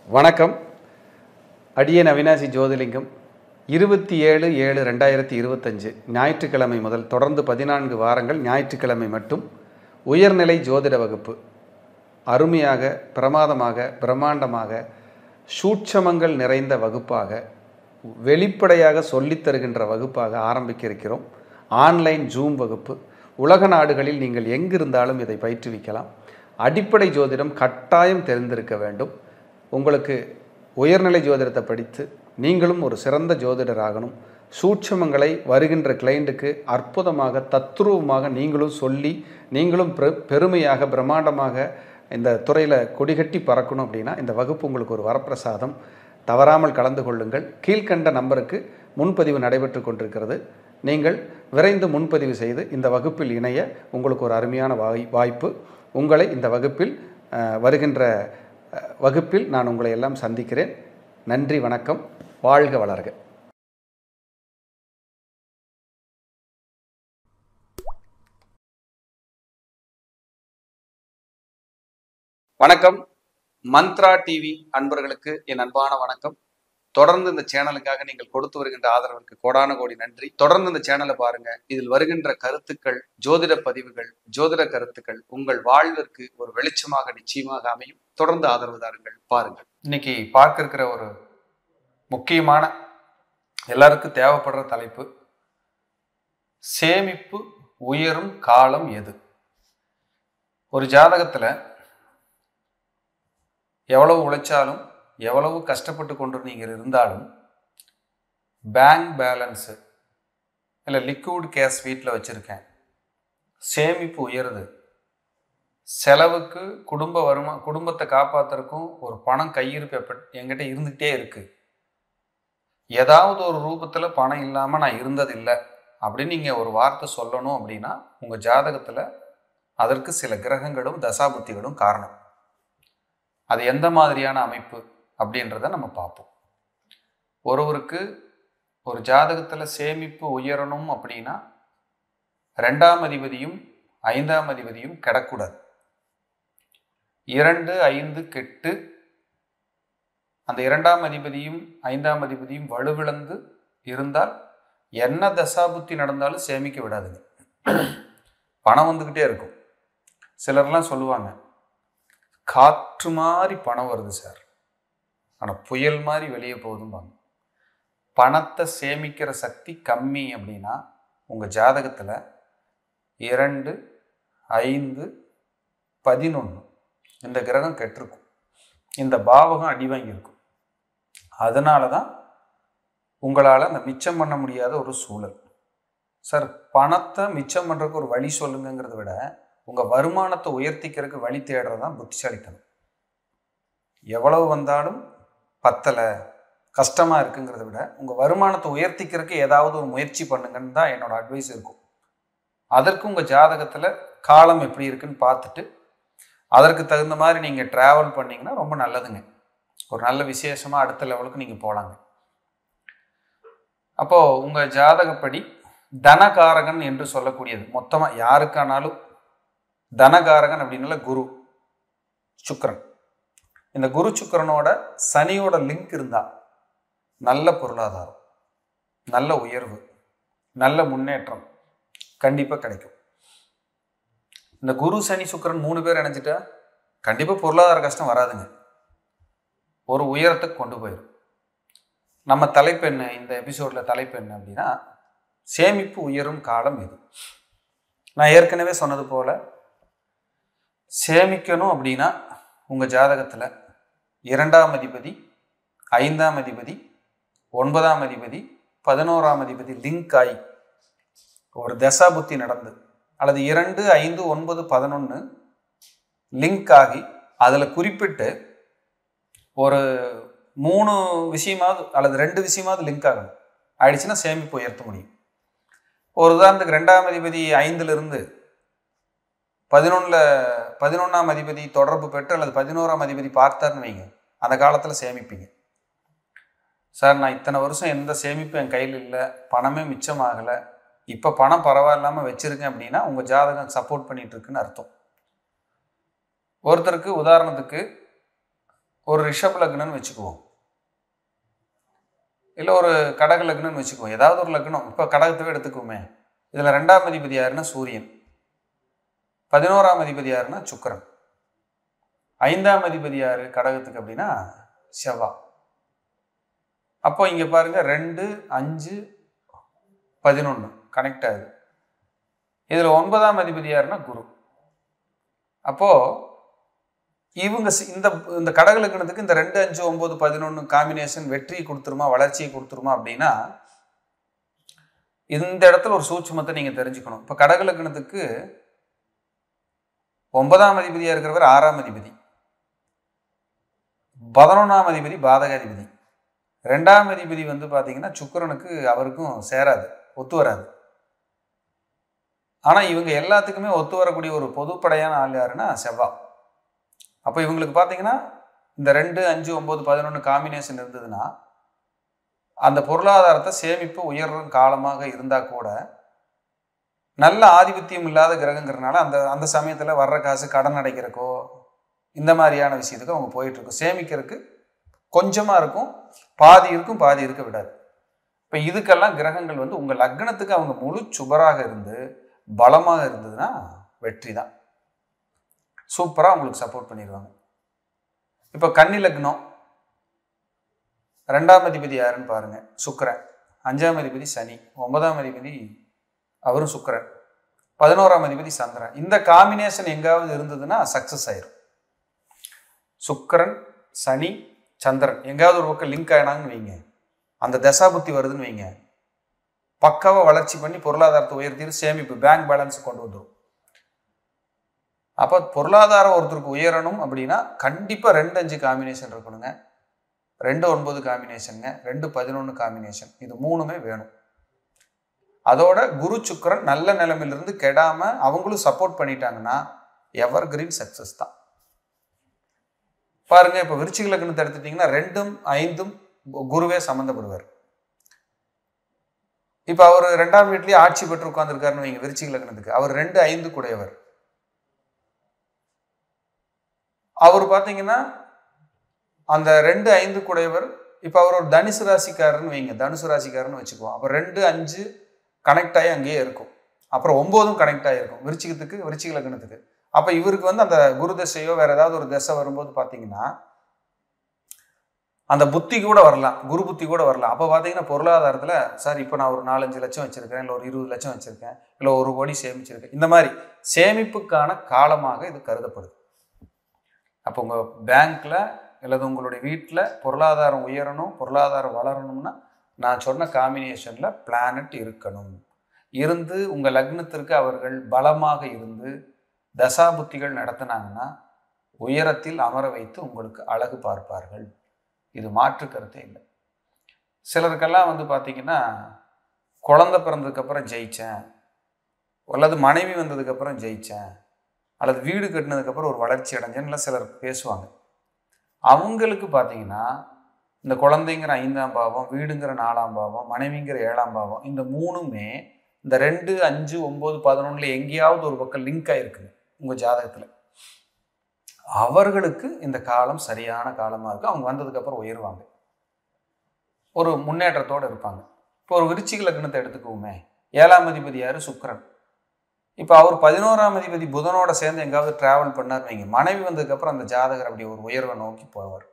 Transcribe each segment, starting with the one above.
வணக்கம். அடியேன் அவினாசி ஜோதிலிங்கம். 27/7/2025 ஞாயிற்றுக்கிழமை முதல் தொடர்ந்து 14 வாரங்கள் ஞாயிற்றுக்கிழமை மட்டும் உயர்நிலை ஜோதிட வகுப்பு அருமையாக, பிரமாதமாக, பிரம்மாண்டமாக, சூட்சமங்கள் நிறைந்த வகுப்பாக, வெளிப்படையாக சொல்லித் தருகின்ற வகுப்பாக ஆரம்பிக்க இருக்கிறோம். ஆன்லைன் ஜூம் வகுப்பு. உலக நாடுகளில் நீங்கள் எங்கிருந்தாலும் இதை பயிற்றுவிக்கலாம். அடிப்படை ஜோதிடம் கட்டாயம் தெரிந்திருக்க வேண்டும். உங்களுக்கு உயர்நிலை ஜோதிடத்தை படித்து நீங்களும் ஒரு சிறந்த ஜோதிடராகணும். சூட்சமங்களை வருகின்ற கிளைண்ட்டுக்கு அற்புதமாக, தத்ரூபமாக நீங்களும் சொல்லி, நீங்களும் பெருமையாக, பிரம்மாண்டமாக இந்த துறையில் கொடிகட்டி பறக்கணும் அப்படின்னா இந்த வகுப்பு உங்களுக்கு ஒரு வரப்பிரசாதம். தவறாமல் கலந்து கொள்ளுங்கள். கீழ்கண்ட நம்பருக்கு முன்பதிவு நடைபெற்று கொண்டிருக்கிறது. நீங்கள் விரைந்து முன்பதிவு செய்து இந்த வகுப்பில் இணைய உங்களுக்கு ஒரு அருமையான வாய்ப்பு. உங்களை இந்த வகுப்பில் வருகின்ற வகுப்பில் நான் உங்களை எல்லாம் சந்திக்கிறேன். நன்றி, வணக்கம். வாழ்க வளர்க. வணக்கம். மந்த்ரா டிவி அன்பர்களுக்கு என் அன்பான வணக்கம். தொடர்ந்து இந்த சேனலுக்காக நீங்கள் கொடுத்து வருகின்ற ஆதரவிற்கு கோடான கோடி நன்றி. தொடர்ந்து இந்த சேனலை பாருங்க. இதில் வருகின்ற கருத்துக்கள், ஜோதிட பதிவுகள், ஜோதிட கருத்துக்கள் உங்கள் வாழ்விற்கு ஒரு வெளிச்சமாக நிச்சயமாக அமையும். தொடர்ந்து ஆதரவு தாருங்கள், பாருங்கள். இன்னைக்கு பார்க்க இருக்கிற ஒரு முக்கியமான, எல்லாருக்கும் தேவைப்படுற தலைப்பு, சேமிப்பு உயரும் காலம் எது? ஒரு ஜாதகத்துல எவ்வளவு உழைச்சாலும், எவ்வளவு கஷ்டப்பட்டு கொண்டு நீங்கள் இருந்தாலும், பேங்க் பேலன்ஸு இல்லை லிக்விட் கேஷ் வீட்டில் வச்சுருக்கேன், சேமிப்பு உயருது, செலவுக்கு குடும்பத்தை காப்பாற்றுறதுக்கும் ஒரு பணம் கையிருப்பு என்கிட்ட இருந்துகிட்டே இருக்குது, ஏதாவது ஒரு ரூபத்தில் பணம் இல்லாமல் நான் இருந்ததில்லை அப்படின்னு நீங்கள் ஒரு வார்த்தை சொல்லணும் அப்படின்னா உங்கள் ஜாதகத்தில் அதற்கு சில கிரகங்களும் தசாபுத்திகளும் காரணம். அது எந்த மாதிரியான அமைப்பு அப்படின்றத நம்ம பார்ப்போம். ஒருவருக்கு ஒரு ஜாதகத்தில் சேமிப்பு உயரணும் அப்படின்னா 2ஆம் அதிபதியும் 5ஆம் அதிபதியும் கெடக்கூடாது. 2, 5 கெட்டு அந்த 2ஆம் அதிபதியும் 5ஆம் அதிபதியும் வலுவிழந்து இருந்தால் என்ன தசாபுத்தி நடந்தாலும் சேமிக்க விடாதுங்க. பணம் வந்துக்கிட்டே இருக்கும். சிலர்லாம் சொல்லுவாங்க, காற்று மாதிரி பணம் வருது சார், ஆனால் புயல் மாதிரி வெளியே போகுதும்பாங்க. பணத்தை சேமிக்கிற சக்தி கம்மி அப்படின்னா உங்கள் ஜாதகத்தில் 2, 5, 11 இந்த கிரகம் கெட்டிருக்கும், இந்த பாவகம் அடி வாங்கியிருக்கும். அதனால தான் உங்களால் அந்த மிச்சம் பண்ண முடியாத ஒரு சூழல். சார், பணத்தை மிச்சம் பண்ணுறதுக்கு ஒரு வழி சொல்லுங்கிறத விட உங்கள் வருமானத்தை உயர்த்திக்கிறதுக்கு வழி தேடுறது தான் புத்திசாலித்தனம். எவ்வளவு வந்தாலும் பத்தலை, கஷ்டமாக இருக்குங்கிறத விட உங்கள் வருமானத்தை உயர்த்திக்கிறதுக்கு ஏதாவது ஒரு முயற்சி பண்ணுங்கன்னு தான் என்னோட அட்வைஸ் இருக்கும். அதற்கு உங்கள் ஜாதகத்தில் காலம் எப்படி இருக்குன்னு பார்த்துட்டு அதற்கு தகுந்த மாதிரி நீங்கள் ட்ராவல் பண்ணிங்கன்னா ரொம்ப நல்லதுங்க. ஒரு நல்ல விசேஷமாக அடுத்த லெவலுக்கு நீங்கள் போகலாங்க. அப்போது உங்கள் ஜாதகப்படி தனகாரகன் என்று சொல்லக்கூடியது மொத்தமாக யாருக்கானாலும் தனகாரகன் அப்படின்னால குரு சுக்கிரன். இந்த குரு சுக்கிரனோட சனியோட லிங்க் இருந்தால் நல்ல பொருளாதாரம், நல்ல உயர்வு, நல்ல முன்னேற்றம் கண்டிப்பாக கிடைக்கும். இந்த குரு சனி சுக்கிரன் 3 பேர் இணைஞ்சிட்டா கண்டிப்பாக பொருளாதார கஷ்டம் வராதுங்க, ஒரு உயரத்துக்கு கொண்டு போயிடும். நம்ம தலைப்பு என்ன, இந்த எபிசோடில் தலைப்பு என்ன அப்படின்னா, சேமிப்பு உயரும் காலம் இது. நான் ஏற்கனவே சொன்னது போல, சேமிக்கணும் அப்படின்னா உங்கள் ஜாதகத்தில் 2ஆம் அதிபதி, 5ஆம் அதிபதி, 9ஆம் அதிபதி, 11ஆம் அதிபதி லிங்க் ஆகி ஒரு தசாபுத்தி நடந்து, அல்லது 2, 5, 9, 11 லிங்க் ஆகி அதில் குறிப்பிட்டு ஒரு 3 விஷயமாவது அல்லது 2 விஷயமாவது லிங்க் ஆகணும். ஆயிடுச்சுன்னா சேமிப்பு உயர்த்த முடியும். ஒரு உதாரணத்துக்கு 2ஆம் அதிபதி 5லிருந்து 11ஆம் அதிபதி தொடர்பு பெற்று அல்லது 11ஆம் அதிபதி பார்த்தாருன்னு வைங்க, அந்த காலத்தில் சேமிப்பீங்க. சார், நான் இத்தனை வருஷம் எந்த சேமிப்பு என் கையில் இல்லை, பணமே மிச்சமாகலை, இப்போ பணம் பரவாயில்லாமல் வச்சுருக்கேன் அப்படின்னா உங்கள் ஜாதகம் சப்போர்ட் பண்ணிகிட்டு இருக்குன்னு அர்த்தம். ஒருத்தருக்கு உதாரணத்துக்கு ஒரு ரிஷப் லக்னம்னு வச்சுக்குவோம், இல்லை ஒரு கடக லக்னம்னு வச்சுக்குவோம், ஏதாவது ஒரு லக்னம். இப்போ கடகத்தவே எடுத்துக்குவோமே, இதில் 2ஆம் அதிபதி யாருன்னா சூரியன், 11ஆம் அதிபதி யாருன்னா சுக்கிரன், 5ஆம் அதிபதி யாரு கடகத்துக்கு அப்படின்னா செவ்வாய். அப்போ இங்கே பாருங்க 2, 5, 11 கனெக்ட் ஆகுது. இதில் 9ஆம் அதிபதி யாருன்னா குரு. அப்போ இவங்க இந்த கடக லக்னத்துக்கு இந்த 2, 5, 9, 11 காம்பினேஷன் வெற்றியை கொடுத்துருமா, வளர்ச்சியை கொடுத்துருமா அப்படின்னா, இந்த இடத்துல ஒரு சூட்சுமத்தை நீங்க தெரிஞ்சுக்கணும். இப்போ கடக லக்னத்துக்கு 9ஆம் அதிபதியா இருக்கிறவர் 6ஆம் அதிபதி, 11ஆம் அதிபதி பாதகாதிபதி, 2ஆம் அதிபதி வந்து பாத்தீங்கன்னா சுக்கிரனுக்கு அவருக்கும் சேராது, ஒத்து வராது. ஆனா இவங்க எல்லாத்துக்குமே ஒத்து வரக்கூடிய ஒரு பொதுப்படையான ஆள் யாருன்னா செவ்வாய். அப்போ இவங்களுக்கு பார்த்தீங்கன்னா இந்த 2, 5, 9, 11 காம்பினேஷன் இருந்ததுன்னா அந்த பொருளாதாரத்தை சேமிப்பு உயர்ற காலமாக இருந்தால் கூட நல்ல ஆதிபத்தியம் இல்லாத கிரகங்கிறதுனால அந்த சமயத்தில் வர்ற காசு கடன் அடைக்கிறக்கோ இந்த மாதிரியான விஷயத்துக்கு அவங்க போயிட்டு இருக்கும். சேமிக்கிறதுக்கு கொஞ்சமாக இருக்கும், பாதி இருக்கும், பாதி இருக்க விடாது. இப்போ இதுக்கெல்லாம் கிரகங்கள் வந்து உங்கள் லக்னத்துக்கு அவங்க முழு சுபராக இருந்து பலமாக இருந்ததுன்னா வெற்றி தான், சூப்பராக உங்களுக்கு சப்போர்ட் பண்ணிடுவாங்க. இப்போ கன்னி லக்னம், 2ஆம் அதிபதி யாருன்னு பாருங்க சுக்கிரன், 5ஆம் அதிபதி சனி, 9ஆம் அதிபதி அவரும் சுக்கிரன், 11ஆம் அதிபதி சந்திரன். இந்த காம்பினேஷன் எங்காவது இருந்ததுன்னா சக்சஸ் ஆயிரும். சுக்கிரன் சனி சந்திரன் எங்காவது ஒரு பக்கம் லிங்க் ஆயினாங்கன்னு வைங்க, அந்த தசாபுத்தி வருதுன்னு வைங்க, பக்காவாக வளர்ச்சி பண்ணி பொருளாதாரத்தை உயர்த்தி சேமிப்பு பேங்க் பேலன்ஸ் கொண்டு வந்துடும். அப்போ பொருளாதாரம் ஒருத்தருக்கு உயரணும் அப்படின்னா கண்டிப்பாக 2, 5 காம்பினேஷன் இருக்கணுங்க, 2, 9 காம்பினேஷனுங்க, 2, 11 காம்பினேஷன், இது 3மே வேணும். அதோட குரு சுக்கிரன் நல்ல நிலைமையிலிருந்து கெடாம அவங்களும் சப்போர்ட் பண்ணிட்டாங்கன்னா எவர் கிரீன் சக்சஸ் தான். பாருங்க, இப்போ விருச்சிக லக்னத்தை எடுத்துட்டீங்கன்னா 2ம் 5ம் குருவே சம்மந்தப்படுவார். இப்போ அவர் 2ஆம் வீட்லயே ஆட்சி பெற்று உட்கார்ந்துருக்காருன்னு வைங்க, விருச்சிக லக்னத்துக்கு அவர் 2, 5 கூடையவர். அவர் பார்த்தீங்கன்னா அந்த 2, 5 கூடையவர். இப்போ அவர் ஒரு தனுசு ராசிக்காரன்னு வைங்க, தனுசு ராசிக்காரன்னு வச்சுக்குவோம். அப்போ 2, 5 கனெக்ட் ஆகி அங்கேயே இருக்கும், அப்புறம் 9ம் கனெக்ட் ஆகிருக்கும் விருச்சிக லக்னத்துக்கு. அப்போ இவருக்கு வந்து அந்த குரு தசையோ வேற ஏதாவது ஒரு தசை வரும்போது பார்த்தீங்கன்னா அந்த புத்தி கூட வரலாம், குரு புத்தி கூட வரலாம். அப்போ பார்த்தீங்கன்னா பொருளாதாரத்தில் சார் இப்போ நான் ஒரு 4-5 லட்சம் வச்சிருக்கேன், இல்லை ஒரு 20 லட்சம் வச்சிருக்கேன், இல்லை 1 கோடி சேமிச்சிருக்கேன், இந்த மாதிரி சேமிப்புக்கான காலமாக இது கருதப்படுது. அப்போ உங்கள் பேங்க்ல அல்லது உங்களுடைய வீட்டில் பொருளாதாரம் உயரணும், பொருளாதாரம் வளரணும்னா நான் சொன்ன காம்பினேஷனில் பிளானட் இருக்கணும். இருந்து உங்கள் லக்னத்திற்கு அவர்கள் பலமாக இருந்து தசாபுத்திகள் நடத்தினாங்கன்னா உயரத்தில் அமர வைத்து உங்களுக்கு அழகு பார்ப்பார்கள். இது மாற்று கருத்தே இல்லை. சிலருக்கெல்லாம் வந்து பார்த்தீங்கன்னா குழந்தை பிறந்ததுக்கப்புறம் ஜெயித்தேன், அல்லது மனைவி வந்ததுக்கப்புறம் ஜெயித்தேன், அல்லது வீடு கட்டினதுக்கப்புறம் ஒரு வளர்ச்சி அடைஞ்சேன்னு சிலர் பேசுவாங்க. அவங்களுக்கு பார்த்தீங்கன்னா இந்த குழந்தைங்கிற 5ஆம் பாவம், வீடுங்கிற 4ஆம் பாவம், மனைவிங்கிற 7ஆம் பாவம், இந்த 3மே இந்த 2, 5, 9, 11 எங்கேயாவது ஒரு பக்கம் லிங்க் ஆகிருக்குங்க உங்கள் ஜாதகத்தில். அவர்களுக்கு இந்த காலம் சரியான காலமாக இருக்கும். அவங்க வந்ததுக்கப்புறம் உயர்வாங்க, ஒரு முன்னேற்றத்தோடு இருப்பாங்க. இப்போ ஒரு விருச்சிக லக்னத்தை எடுத்துக்குவோமே, 7ஆம் அதிபதி யாரு சுக்கிரன். இப்போ அவர் 11ஆம் அதிபதி புதனோட சேர்ந்து எங்காவது டிராவல் பண்ணார் வைங்க, மனைவி வந்ததுக்கப்புறம் அந்த ஜாதகர் அப்படி ஒரு உயர்வை நோக்கி போவார்.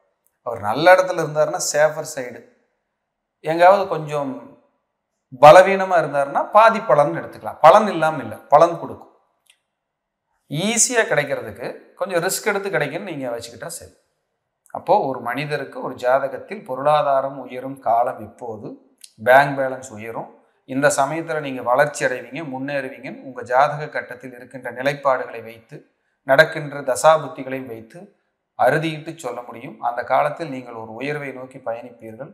அவர் நல்ல இடத்துல இருந்தாருன்னா சேஃபர் சைடு, எங்காவது கொஞ்சம் பலவீனமாக இருந்தாருன்னா பாதி பலன் எடுத்துக்கலாம். பலன் இல்லாமல் இல்லை, பலன் கொடுக்கும். ஈஸியாக கிடைக்கிறதுக்கு கொஞ்சம் ரிஸ்க் எடுத்து கிடைக்குன்னு நீங்கள் வச்சுக்கிட்டா சரி. அப்போது ஒரு மனிதருக்கு ஒரு ஜாதகத்தில் பொருளாதாரம் உயரும் காலம் இப்போது, பேங்க் பேலன்ஸ் உயரும், இந்த சமயத்தில் நீங்கள் வளர்ச்சி அடைவீங்க, முன்னேறுவீங்கன்னு உங்கள் ஜாதக கட்டத்தில் இருக்கின்ற நிலைப்பாடுகளை வைத்து நடக்கின்ற தசாபுத்திகளையும் வைத்து அறுதியிட்டு சொல்ல முடியும். அந்த காலத்தில் நீங்கள் ஒரு உயர்வை நோக்கி பயணிப்பீர்கள்.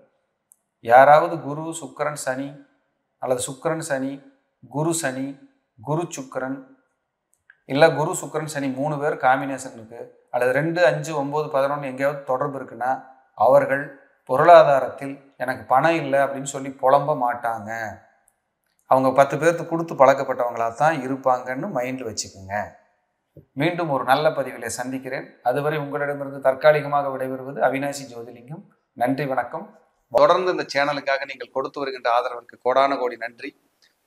யாராவது குரு சுக்கிரன் சனி அல்லது சுக்கிரன் சனி குரு சனி குரு சுக்கிரன் இல்லை குரு சுக்கிரன் சனி 3 பேர் காம்பினேஷன் இருக்குது, அல்லது 2, 5, 9, 11 எங்கேயாவது தொடர்பு இருக்குன்னா அவர்கள் பொருளாதாரத்தில் எனக்கு பணம் இல்லை அப்படின்னு சொல்லி புலம்ப மாட்டாங்க. அவங்க 10 பேர்த்து கொடுத்து பழக்கப்பட்டவங்களாக தான் இருப்பாங்கன்னு மைண்டில் வச்சுக்கோங்க. மீண்டும் ஒரு நல்ல பதிவிலே சந்திக்கிறேன். அதுவரை உங்களிடமிருந்து தற்காலிகமாக விடைபெறுவது அவினாசி ஜோதிலிங்கம். நன்றி, வணக்கம். தொடர்ந்து இந்த சேனலுக்காக நீங்கள் கொடுத்து வருகின்ற ஆதரவிற்கு கோடான கோடி நன்றி.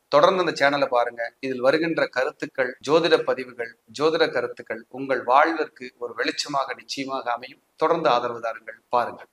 தொடர்ந்து இந்த சேனலை பாருங்க. இதில் வருகின்ற கருத்துக்கள், ஜோதிட பதிவுகள், ஜோதிட கருத்துக்கள் உங்கள் வாழ்விற்கு ஒரு வெளிச்சமாக நிச்சயமாக அமையும். தொடர்ந்து ஆதரவு தாருங்கள், பாருங்கள்.